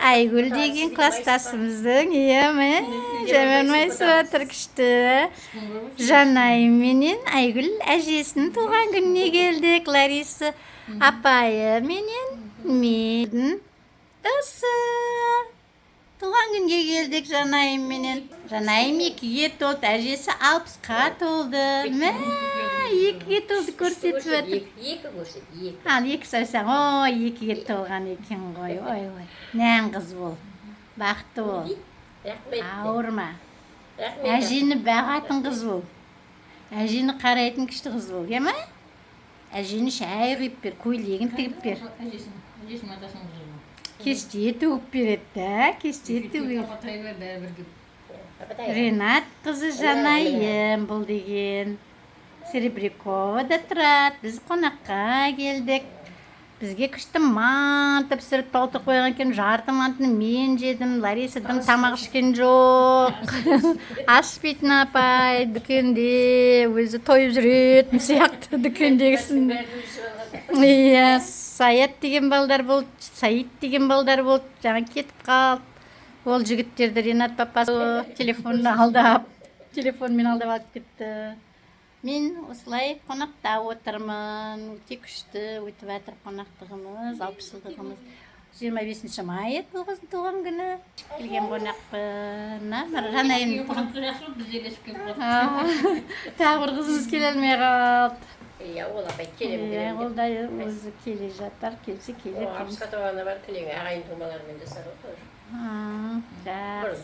Aygül деген класстасымыздың ияме жаманмай суатыр күшті. Жанайым менен Айгүл әжесінің туған күніне келдік. Лариса апайы менен менің досы. Туған күнге келдік Жанайым менен. Жанайым 2-ге толды, әжесі 60-ға толды. Мә, 2-ге толды көрсетіп өтіп. 2 көрсет, 2. Ал 2 сөйсең, 2-ге толған екен ғой. Ой. Нән қыз бол. Бақытты бол. Рахмет. Ауырма. Рахмет. Әжені бағатын қыз бол. Әжені қарайтын күшті қыз бол, кеме? Әжені шай құйып бер, көйлегін тігіп бер. Әжесінің атасының қызы. Кесте төгіп береді, кесте төгіп. Апатай бер бәрі бірге. Ренат қызы Жанайым бұл деген. Серебряковада тұрады. Біз қонаққа келдік. Бізге күшті манты пісіріп толтырып қойған екен. Жарты мантыны мен жедім. Ларисадан тамақ ішкен жоқ. Ашпейтін апай дүкенде өзі тойып жүретін сияқты дүкендегісін. Иә, Саят деген балдар болды, Саид деген балдар болды. Жаңа кетіп қалды. Ол жігіттерді Ренат папасы телефонмен алдап алып кетті. Мен осылай қонақта отырмын. Өте күшті өтіп жатыр қонақтығымыз, 60 жылдығымыз. 25 май еді бұл қыздың туған күні. Келген қонақпын. Жанайым тағы бір қызымыз келе алмай қалды. Иә, ол апай келем деп. Ол да өзі келе жатар, келсе келе. Апсқа туғаны бар, тілең ағайын тумалармен жасар отыр. Жақсы.